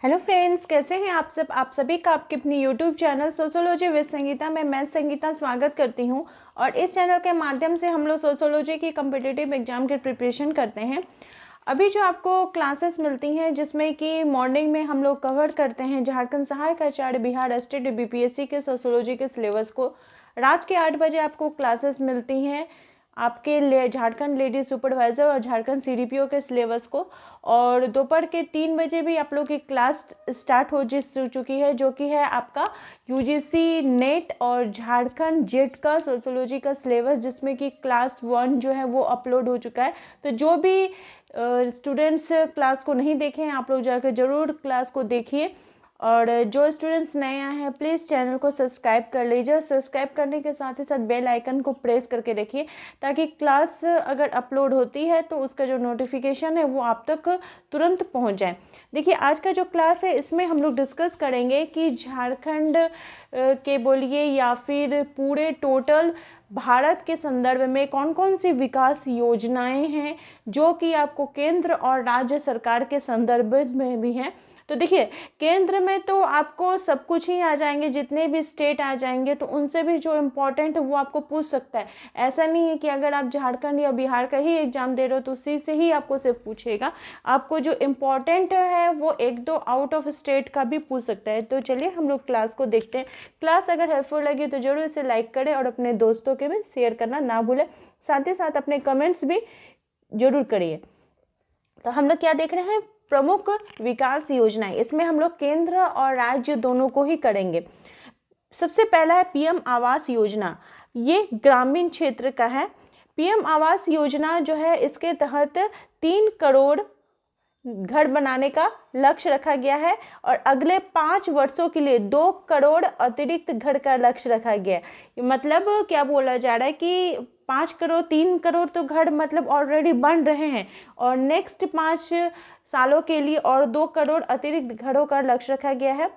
Hello friends, कैसे हैं आप सब। आप सभी का आपके अपनी YouTube channel sociology with Sangeeta में मैं संगीता स्वागत करती हूं। और इस चैनल के माध्यम से हम लोग सोशियोलॉजी की कम्पिटिटिव एग्जाम की प्रिपरेशन करते हैं। अभी जो आपको क्लासेस मिलती हैं जिसमें कि मॉर्निंग में हम लोग कवर करते हैं झारखंड सहायक आचार्य बिहार स्टेट बीपीएससी के सोशियोलॉजी के सिलेबस को। रात के 8 बजे आपको क्लासेस मिलती हैं आपके झारखंड लेडी सुपरवाइज़र और झारखंड सीडीपीओ के सिलेबस को। और दोपहर के 3 बजे भी आप लोग की क्लास स्टार्ट हो चुकी है, जो कि है आपका यूजीसी नेट और झारखंड जेट का सोशियोलॉजी का सिलेबस, जिसमें कि क्लास 1 जो है वो अपलोड हो चुका है। तो जो भी स्टूडेंट्स क्लास को नहीं देखे हैं आप लोग जाकर ज़रूर क्लास को देखिए। और जो स्टूडेंट्स नए आए हैं प्लीज़ चैनल को सब्सक्राइब कर लीजिए। सब्सक्राइब करने के साथ ही साथ बेल आइकन को प्रेस करके रखिए, ताकि क्लास अगर अपलोड होती है तो उसका जो नोटिफिकेशन है वो आप तक तुरंत पहुंच जाए। देखिए, आज का जो क्लास है इसमें हम लोग डिस्कस करेंगे कि झारखंड के बोलिए या फिर पूरे टोटल भारत के संदर्भ में कौन कौन सी विकास योजनाएं हैं जो कि आपको केंद्र और राज्य सरकार के संदर्भ में भी हैं। तो देखिए, केंद्र में तो आपको सब कुछ ही आ जाएंगे, जितने भी स्टेट आ जाएंगे तो उनसे भी जो इम्पोर्टेंट है वो आपको पूछ सकता है। ऐसा नहीं है कि अगर आप झारखंड या बिहार का ही एग्जाम दे रहे हो तो उसी से ही आपको सिर्फ पूछेगा। आपको जो इम्पोर्टेंट है वो एक दो आउट ऑफ स्टेट का भी पूछ सकता है। तो चलिए हम लोग क्लास को देखते हैं। क्लास अगर हेल्पफुल लगी तो जरूर इसे लाइक करें और अपने दोस्तों के भी शेयर करना ना भूलें। साथ ही साथ अपने कमेंट्स भी जरूर करिए। तो हम लोग क्या देख रहे हैं, प्रमुख विकास योजनाएं। इसमें हम लोग केंद्र और राज्य दोनों को ही करेंगे। सबसे पहला है पीएम आवास योजना। ये ग्रामीण क्षेत्र का है। पीएम आवास योजना जो है इसके तहत 3 करोड़ घर बनाने का लक्ष्य रखा गया है और अगले 5 वर्षों के लिए 2 करोड़ अतिरिक्त घर का लक्ष्य रखा गया है। मतलब क्या बोला जा रहा है कि 5 करोड़ 3 करोड़ तो घर मतलब ऑलरेडी बन रहे हैं और नेक्स्ट 5 सालों के लिए और 2 करोड़ अतिरिक्त घरों का लक्ष्य रखा गया है।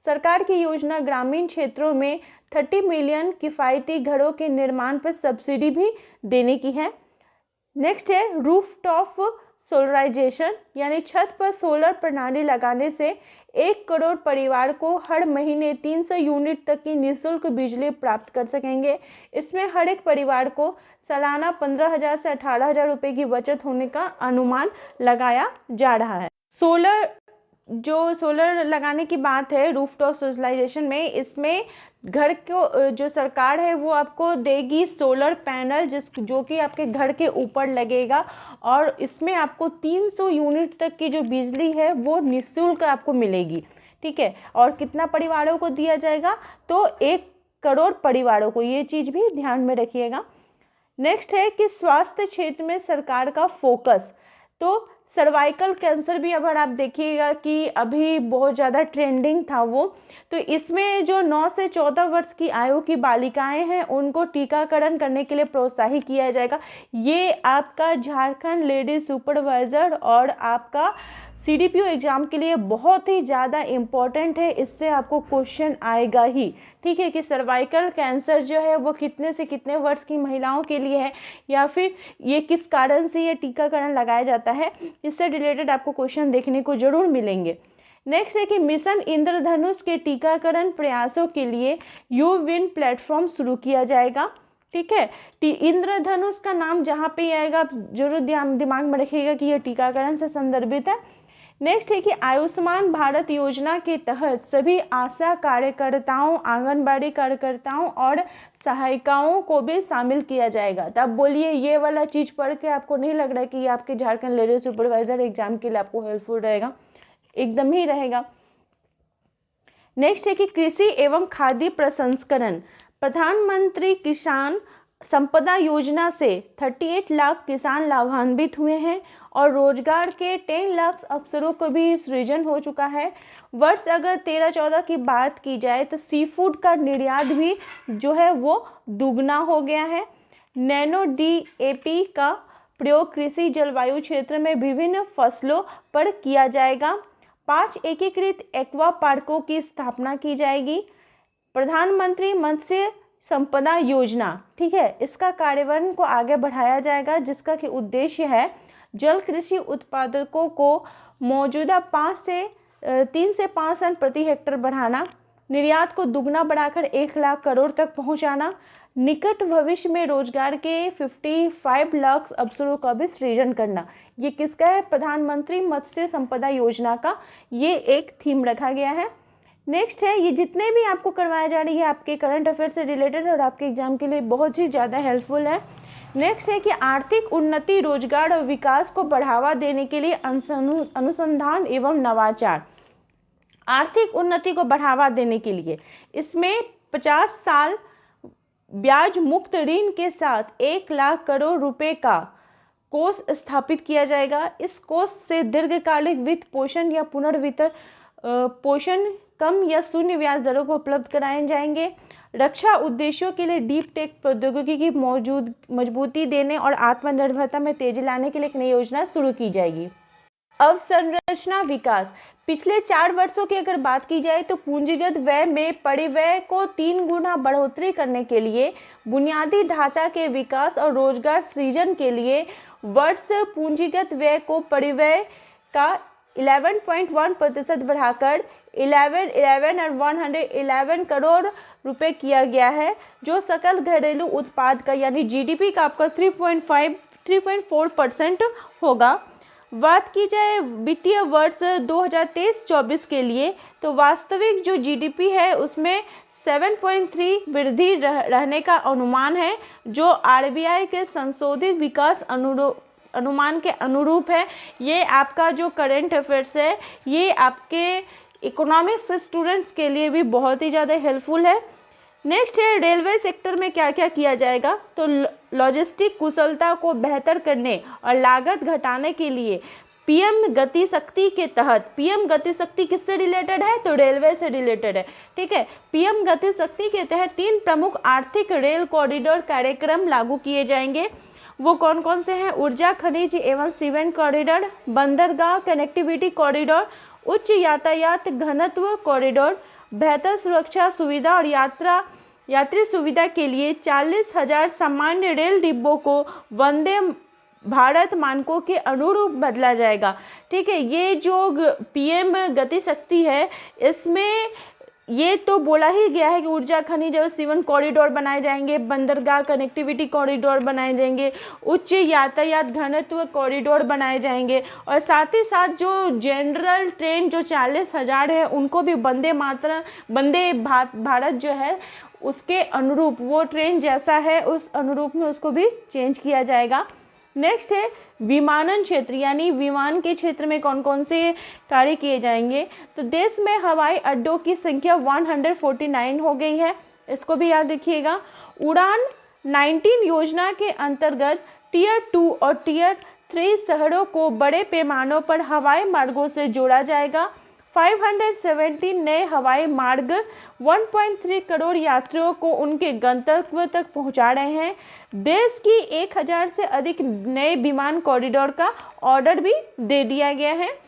सरकार की योजना ग्रामीण क्षेत्रों में 30 मिलियन किफ़ायती घरों के निर्माण पर सब्सिडी भी देने की है। नेक्स्ट है रूफटॉप सोलराइजेशन, यानी छत पर सोलर प्रणाली लगाने से 1 करोड़ परिवार को हर महीने 300 यूनिट तक की निःशुल्क बिजली प्राप्त कर सकेंगे। इसमें हर एक परिवार को सालाना 15,000 से 18,000 रुपये की बचत होने का अनुमान लगाया जा रहा है। सोलर लगाने की बात है रूफटॉप सोलराइजेशन में, इसमें घर को जो सरकार है वो आपको देगी सोलर पैनल जो कि आपके घर के ऊपर लगेगा और इसमें आपको 300 यूनिट तक की जो बिजली है वो निःशुल्क आपको मिलेगी। ठीक है, और कितना परिवारों को दिया जाएगा, तो 1 करोड़ परिवारों को। ये चीज़ भी ध्यान में रखिएगा। नेक्स्ट है कि स्वास्थ्य क्षेत्र में सरकार का फोकस। तो सर्वाइकल कैंसर भी अगर आप देखिएगा कि अभी बहुत ज़्यादा ट्रेंडिंग था वो, तो इसमें जो 9 से 14 वर्ष की आयु की बालिकाएं हैं उनको टीकाकरण करने के लिए प्रोत्साहित किया जाएगा। ये आपका झारखंड लेडी सुपरवाइज़र और आपका सीडीपीओ एग्ज़ाम के लिए बहुत ही ज़्यादा इम्पॉर्टेंट है। इससे आपको क्वेश्चन आएगा ही। ठीक है, कि सर्वाइकल कैंसर जो है वो कितने से कितने वर्ष की महिलाओं के लिए है या फिर ये किस कारण से ये टीकाकरण लगाया जाता है, इससे रिलेटेड आपको क्वेश्चन देखने को जरूर मिलेंगे। नेक्स्ट है कि मिशन इंद्रधनुष के टीकाकरण प्रयासों के लिए यूविन प्लेटफॉर्म शुरू किया जाएगा। ठीक है, इंद्रधनुष का नाम जहाँ पे आएगा आप जरूर दिमाग में रखिएगा कि यह टीकाकरण से संदर्भित है। नेक्स्ट है कि आयुष्मान भारत योजना के तहत सभी आशा कार्यकर्ताओं, आंगनबाड़ी कार्यकर्ताओं और सहायिकाओं को भी शामिल किया जाएगा। तब बोलिए, ये वाला चीज़ पढ़ के आपको नहीं लग रहा है कि ये आपके झारखंड लेडी सुपरवाइजर एग्जाम के लिए आपको हेल्पफुल रहेगा? एकदम ही रहेगा। नेक्स्ट है कि कृषि एवं खाद्य प्रसंस्करण। प्रधानमंत्री किसान संपदा योजना से 38 लाख किसान लाभान्वित हुए हैं और रोजगार के 10 लाख अवसरों को भी सृजन हो चुका है। वर्ष अगर 13-14 की बात की जाए तो सी फूड का निर्यात भी जो है वो दुगना हो गया है। नैनो DAP का प्रयोग कृषि जलवायु क्षेत्र में विभिन्न फसलों पर किया जाएगा। 5 एकीकृत एक्वा पार्कों की स्थापना की जाएगी। प्रधानमंत्री मत्स्य संपदा योजना, ठीक है, इसका कार्यान्वयन को आगे बढ़ाया जाएगा, जिसका कि उद्देश्य है जल कृषि उत्पादकों को मौजूदा 5 से 3 से 5 टन प्रति हेक्टेयर बढ़ाना, निर्यात को दुगना बढ़ाकर 1 लाख करोड़ तक पहुंचाना, निकट भविष्य में रोजगार के 55 लाख अवसरों का भी सृजन करना। ये किसका है? प्रधानमंत्री मत्स्य संपदा योजना का ये एक थीम रखा गया है। नेक्स्ट है, ये जितने भी आपको करवाया जा रही है आपके करंट अफेयर से रिलेटेड और आपके एग्जाम के लिए बहुत ही ज़्यादा हेल्पफुल है। नेक्स्ट है कि आर्थिक उन्नति, रोजगार और विकास को बढ़ावा देने के लिए अनुसंधान एवं नवाचार। आर्थिक उन्नति को बढ़ावा देने के लिए इसमें 50 साल ब्याज मुक्त ऋण के साथ 1 लाख करोड़ रुपए का कोष स्थापित किया जाएगा। इस कोष से दीर्घकालिक वित्त पोषण या पुनर्वितरण पोषण कम या शून्य ब्याज दरों पर उपलब्ध कराए जाएंगे। रक्षा उद्देश्यों के लिए डीप टेक प्रौद्योगिकी की मजबूती देने और आत्मनिर्भरता में तेजी लाने के लिए एक नई योजना शुरू की जाएगी। अवसंरचना विकास। पिछले 4 वर्षों की अगर बात की जाए तो पूंजीगत व्यय में परिव्यय को 3 गुना बढ़ोतरी करने के लिए, बुनियादी ढांचा के विकास और रोजगार सृजन के लिए वर्ष पूंजीगत व्यय को परिव्यय का 11.1% बढ़ाकर 11 और 111 करोड़ रुपए किया गया है, जो सकल घरेलू उत्पाद का यानी जीडीपी का आपका 3.4% होगा। बात की जाए वित्तीय वर्ष 2023-24 के लिए तो वास्तविक जो जीडीपी है उसमें 7.3 वृद्धि रहने का अनुमान है, जो आरबीआई के संशोधित विकास अनुमान के अनुरूप है। ये आपका जो करंट अफेयर्स है ये आपके इकोनॉमिक्स स्टूडेंट्स के लिए भी बहुत ही ज़्यादा हेल्पफुल है। नेक्स्ट है, रेलवे सेक्टर में क्या क्या किया जाएगा तो लॉजिस्टिक कुशलता को बेहतर करने और लागत घटाने के लिए पीएम गति शक्ति के तहत, पीएम गति शक्ति किससे रिलेटेड है तो रेलवे से रिलेटेड है, ठीक है। पीएम गति शक्ति के तहत 3 प्रमुख आर्थिक रेल कॉरिडोर कार्यक्रम लागू किए जाएंगे। वो कौन कौन से हैं? ऊर्जा खनिज एवं सीमेंट कॉरिडोर, बंदरगाह कनेक्टिविटी कॉरिडोर, उच्च यातायात घनत्व कॉरिडोर, बेहतर सुरक्षा सुविधा और यात्री सुविधा के लिए 40,000 सामान्य रेल डिब्बों को वंदे भारत मानकों के अनुरूप बदला जाएगा, ठीक है। ये जो पीएम गति शक्ति है इसमें ये तो बोला ही गया है कि ऊर्जा खनिज और सीमेंट कॉरिडोर बनाए जाएंगे, बंदरगाह कनेक्टिविटी कॉरिडोर बनाए जाएंगे, उच्च यातायात घनत्व कॉरिडोर बनाए जाएंगे और साथ ही साथ जो जनरल ट्रेन जो 40,000 है उनको भी वंदे भारत जो है उसके अनुरूप, वो ट्रेन जैसा है उस अनुरूप में उसको भी चेंज किया जाएगा। नेक्स्ट है विमानन क्षेत्र, यानी विमान के क्षेत्र में कौन कौन से कार्य किए जाएंगे तो देश में हवाई अड्डों की संख्या 149 हो गई है, इसको भी याद रखिएगा। उड़ान 19 योजना के अंतर्गत टियर 2 और टियर 3 शहरों को बड़े पैमानों पर हवाई मार्गों से जोड़ा जाएगा। 517 नए हवाई मार्ग 1.3 करोड़ यात्रियों को उनके गंतव्य तक पहुंचा रहे हैं। देश की 1000 से अधिक नए विमान कॉरिडोर का ऑर्डर भी दे दिया गया है।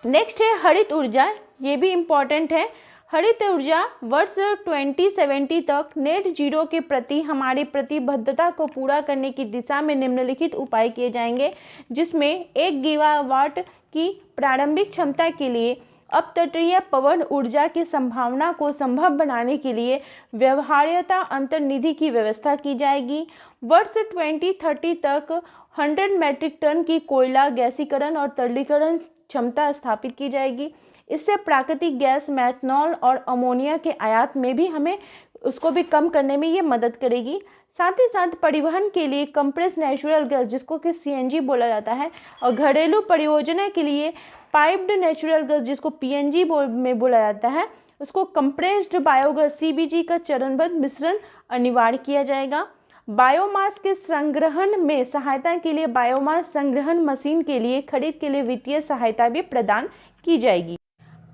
नेक्स्ट है हरित ऊर्जा, ये भी इम्पॉर्टेंट है। हरित ऊर्जा वर्ष 2070 तक नेट जीरो के प्रति हमारी प्रतिबद्धता को पूरा करने की दिशा में निम्नलिखित उपाय किए जाएंगे, जिसमें 1 गीगावाट की प्रारंभिक क्षमता के लिए अपतटीय पवन ऊर्जा की संभावना को संभव बनाने के लिए व्यवहार्यता अंतर्निधि की व्यवस्था की जाएगी। वर्ष 2030 तक 100 मीट्रिक टन की कोयला गैसीकरण और तरलीकरण क्षमता स्थापित की जाएगी। इससे प्राकृतिक गैस, मेथनॉल और अमोनिया के आयात में भी हमें उसको भी कम करने में ये मदद करेगी। साथ ही साथ परिवहन के लिए कंप्रेस नेचुरल गैस, जिसको कि सीएनजी बोला जाता है, और घरेलू परियोजना के लिए पाइप्ड नेचुरल गैस, जिसको पीएनजी में बोला जाता है, उसको कंप्रेस्ड बायोगैस सीबीजी का चरणबद्ध मिश्रण अनिवार्य किया जाएगा। बायोमास के संग्रहण में सहायता के लिए बायोमास संग्रहण मशीन के लिए खरीद के लिए वित्तीय सहायता भी प्रदान की जाएगी।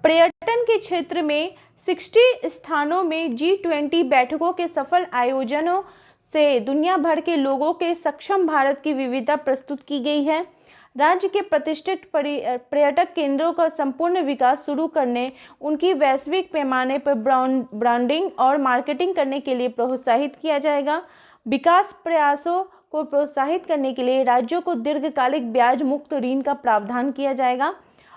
पर्यटन के क्षेत्र में 60 स्थानों में G20 बैठकों के सफल आयोजनों से दुनिया भर के लोगों के सक्षम भारत की विविधता प्रस्तुत की गई है। राज्य के प्रतिष्ठित पर्यटक केंद्रों का संपूर्ण विकास शुरू करने, उनकी वैश्विक पैमाने पर ब्रांडिंग और मार्केटिंग करने के लिए प्रोत्साहित किया जाएगा। विकास प्रयासों को प्रोत्साहित करने के लिए राज्यों को दीर्घकालिक ब्याज मुक्त ऋण का प्रावधान किया जाएगा।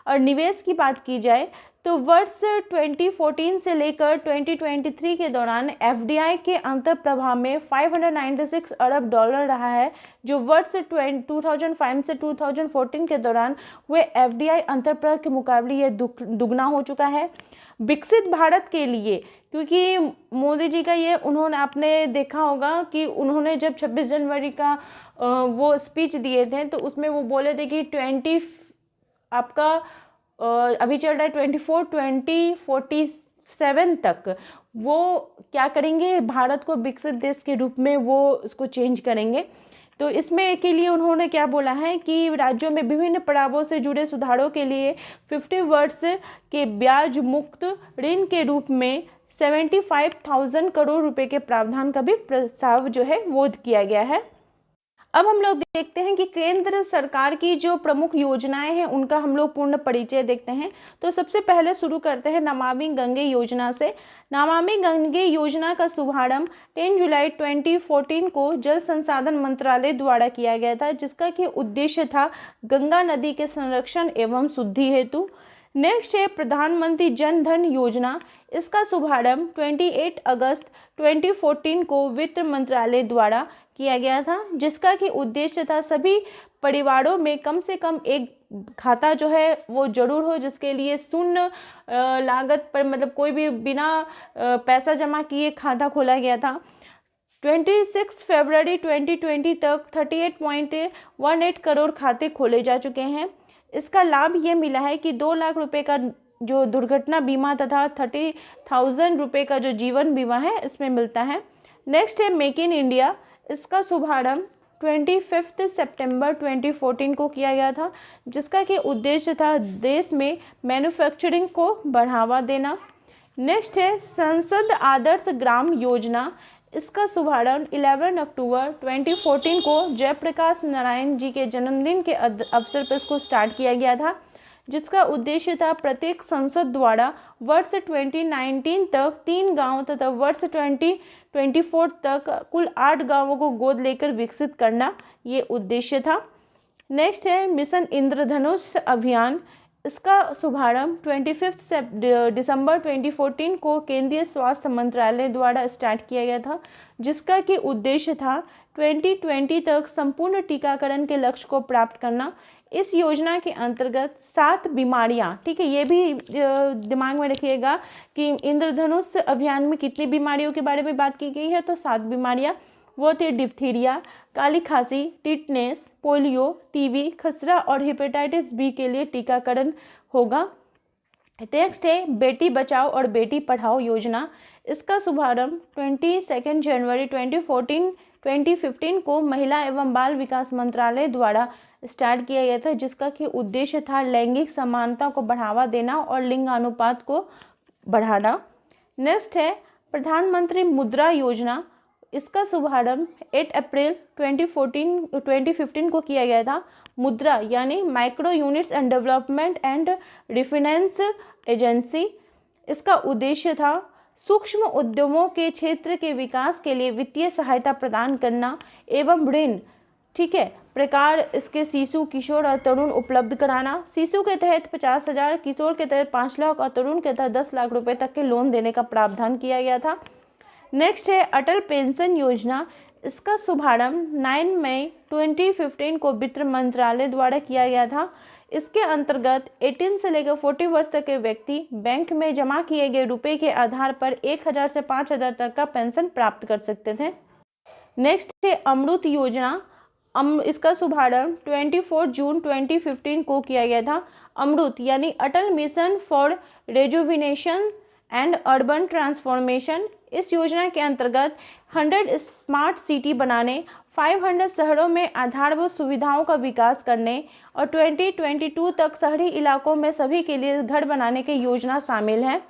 और निवेश की बात की जाए तो वर्ष 2014 से लेकर 2023 के दौरान एफडीआई के अंतर प्रवाह में 596 अरब डॉलर रहा है, जो वर्ष 2005 से 2014 के दौरान हुए एफडीआई अंतर प्रवाह के मुकाबले यह दुगना हो चुका है। विकसित भारत के लिए, क्योंकि मोदी जी का ये उन्होंने आपने देखा होगा कि उन्होंने जब 26 जनवरी का वो स्पीच दिए थे तो उसमें वो बोले थे कि आपका अभी चल रहा है 2047 तक वो क्या करेंगे, भारत को विकसित देश के रूप में वो उसको चेंज करेंगे। तो इसमें के लिए उन्होंने क्या बोला है कि राज्यों में विभिन्न पड़ावों से जुड़े सुधारों के लिए 50 वर्ष के ब्याज मुक्त ऋण के रूप में 75,000 करोड़ रुपए के प्रावधान का भी प्रस्ताव जो है वो किया गया है। अब हम लोग देखते हैं कि केंद्र सरकार की जो प्रमुख योजनाएं हैं उनका हम लोग पूर्ण परिचय देखते हैं। तो सबसे पहले शुरू करते हैं नमामि गंगे योजना से। नमामि गंगे योजना का शुभारंभ 10 जुलाई 2014 को जल संसाधन मंत्रालय द्वारा किया गया था, जिसका कि उद्देश्य था गंगा नदी के संरक्षण एवं शुद्धि हेतु। नेक्स्ट है प्रधानमंत्री जन धन योजना। इसका शुभारंभ 28 अगस्त 2014 को वित्त मंत्रालय द्वारा किया गया था, जिसका कि उद्देश्य था सभी परिवारों में कम से कम एक खाता जो है वो जरूर हो, जिसके लिए शून्य लागत पर मतलब कोई भी बिना पैसा जमा किए खाता खोला गया था। 26 फरवरी 2020 तक 38.18 करोड़ खाते खोले जा चुके हैं। इसका लाभ ये मिला है कि 2 लाख रुपए का जो दुर्घटना बीमा तथा 30,000 रुपये का जो जीवन बीमा है इसमें मिलता है। नेक्स्ट है मेक इन इंडिया। इसका शुभारंभ 25 सितंबर 2014 को किया गया था, जिसका कि उद्देश्य था देश में मैन्युफैक्चरिंग को बढ़ावा देना। नेक्स्ट है संसद आदर्श ग्राम योजना। इसका शुभारंभ 11 अक्टूबर 2014 को जयप्रकाश नारायण जी के जन्मदिन के अवसर पर इसको स्टार्ट किया गया था, जिसका उद्देश्य था प्रत्येक संसद द्वारा वर्ष 2019 तक 3 गांव तथा वर्ष 2024 तक कुल 8 गांवों को गोद लेकर विकसित करना, ये उद्देश्य था। नेक्स्ट है मिशन इंद्रधनुष अभियान। इसका शुभारंभ 25 दिसंबर 2014 को केंद्रीय स्वास्थ्य मंत्रालय द्वारा स्टार्ट किया गया था, जिसका कि उद्देश्य था 2020 तक संपूर्ण टीकाकरण के लक्ष्य को प्राप्त करना। इस योजना के अंतर्गत 7 बीमारियां, ठीक है, ये भी दिमाग में रखिएगा कि इंद्रधनुष अभियान में कितनी बीमारियों के बारे में बात की गई है, तो 7 बीमारियां वो थे डिप्थीरिया, काली खांसी, टिटनेस, पोलियो, टीबी, खसरा और हेपेटाइटिस बी के लिए टीकाकरण होगा। नेक्स्ट है बेटी बचाओ और बेटी पढ़ाओ योजना। इसका शुभारंभ 22 जनवरी 2015 को महिला एवं बाल विकास मंत्रालय द्वारा स्टार्ट किया गया था, जिसका कि उद्देश्य था लैंगिक समानता को बढ़ावा देना और लिंग अनुपात को बढ़ाना। नेक्स्ट है प्रधानमंत्री मुद्रा योजना। इसका शुभारंभ 8 अप्रैल 2015 को किया गया था। मुद्रा यानी micro units and development and refinance agency. इसका उद्देश्य था सूक्ष्म उद्यमों के क्षेत्र के विकास के लिए वित्तीय सहायता प्रदान करना एवं ऋण, ठीक है, प्रकार इसके शिशु, किशोर और तरुण उपलब्ध कराना। शिशु के तहत 50,000, किशोर के तहत 5 लाख और तरुण के तहत 10 लाख रुपए तक के लोन देने का प्रावधान किया गया था। नेक्स्ट है अटल पेंशन योजना। इसका शुभारंभ 9 मई 2015 को वित्त मंत्रालय द्वारा किया गया था। इसके अंतर्गत 18 से लेकर 40 वर्ष तक के व्यक्ति बैंक में जमा किए गए रुपए के आधार पर 1,000 से 5,000 तक का पेंशन प्राप्त कर सकते थे। नेक्स्ट है अमृत योजना। इसका शुभारंभ 24 जून 2015 को किया गया था। अमृत यानी Atal mission for rejuvenation and urban transformation. इस योजना के अंतर्गत 100 स्मार्ट सिटी बनाने, 500 शहरों में आधारभूत सुविधाओं का विकास करने और 2022 तक शहरी इलाकों में सभी के लिए घर बनाने की योजना शामिल है।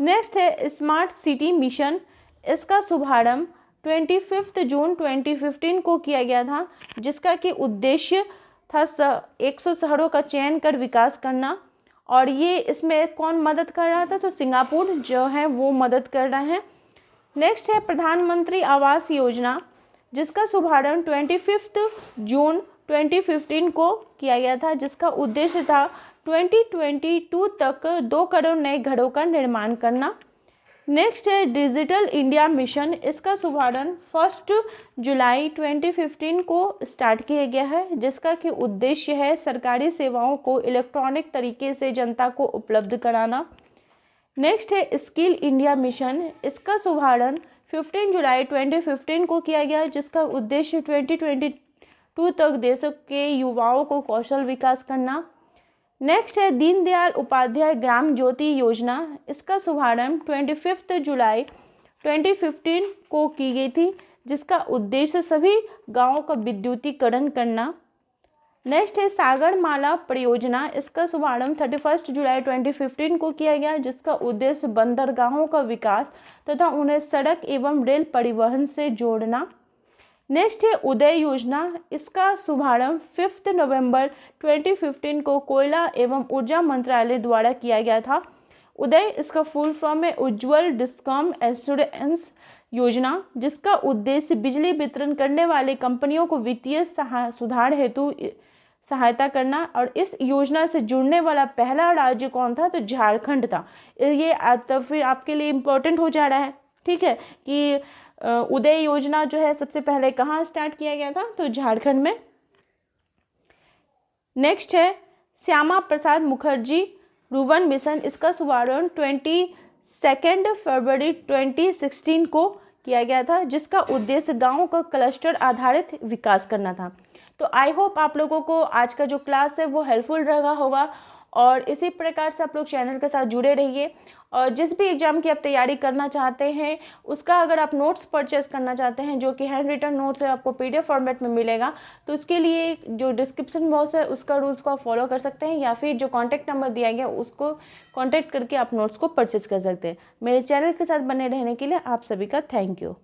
नेक्स्ट है स्मार्ट सिटी मिशन। इसका शुभारंभ 25 जून 2015 को किया गया था, जिसका कि उद्देश्य था 100 शहरों का चयन कर विकास करना। और ये इसमें कौन मदद कर रहा था, तो सिंगापुर जो है वो मदद कर रहा है। नेक्स्ट है प्रधानमंत्री आवास योजना, जिसका शुभारंभ 25 जून 2015 को किया गया था, जिसका उद्देश्य था 2022 तक 2 करोड़ नए घरों का निर्माण करना। नेक्स्ट है डिजिटल इंडिया मिशन, इसका शुभारंभ 1 जुलाई 2015 को स्टार्ट किया गया है, जिसका कि उद्देश्य है सरकारी सेवाओं को इलेक्ट्रॉनिक तरीके से जनता को उपलब्ध कराना। नेक्स्ट है स्किल इंडिया मिशन, इसका शुभारंभ 15 जुलाई 2015 को किया गया, जिसका उद्देश्य 2022 तक देश के युवाओं को कौशल विकास करना। नेक्स्ट है दीनदयाल उपाध्याय ग्राम ज्योति योजना, इसका शुभारंभ 25 जुलाई 2015 को की गई थी, जिसका उद्देश्य सभी गांवों का विद्युतीकरण करना। नेक्स्ट है सागरमाला परियोजना, इसका शुभारंभ 31 जुलाई 2015 को किया गया, जिसका उद्देश्य बंदरगाहों का विकास तथा उन्हें सड़क एवं रेल परिवहन से जोड़ना। नेक्स्ट है उदय योजना, इसका शुभारंभ 5 नवंबर 2015 को कोयला एवं ऊर्जा मंत्रालय द्वारा किया गया था। उदय इसका फुल फॉर्म है उज्ज्वल डिस्कॉम एश्योरेंस योजना, जिसका उद्देश्य बिजली वितरण करने वाली कंपनियों को वित्तीय सुधार हेतु सहायता करना। और इस योजना से जुड़ने वाला पहला राज्य कौन था? तो झारखंड था। ये तो फिर आपके लिए इम्पोर्टेंट हो जा रहा है, ठीक है, कि उदय योजना जो है सबसे पहले कहाँ स्टार्ट किया गया था? तो झारखंड में। नेक्स्ट है श्यामा प्रसाद मुखर्जी रुवन मिशन, इसका शुभारंभ 22 फरवरी 2016 को किया गया था, जिसका उद्देश्य गांवों का क्लस्टर आधारित विकास करना था। तो आई होप आप लोगों को आज का जो क्लास है वो हेल्पफुल रहा होगा, और इसी प्रकार से आप लोग चैनल के साथ जुड़े रहिए। और जिस भी एग्ज़ाम की आप तैयारी करना चाहते हैं उसका अगर आप नोट्स परचेस करना चाहते हैं, जो कि हैंड रिटन नोट्स है, आपको PDF फॉर्मेट में मिलेगा, तो उसके लिए जो डिस्क्रिप्शन बॉक्स है उसका रूल्स को आप फॉलो कर सकते हैं, या फिर जो कॉन्टैक्ट नंबर दिया गया उसको कॉन्टैक्ट करके आप नोट्स को परचेस कर सकते हैं। मेरे चैनल के साथ बने रहने के लिए आप सभी का थैंक यू।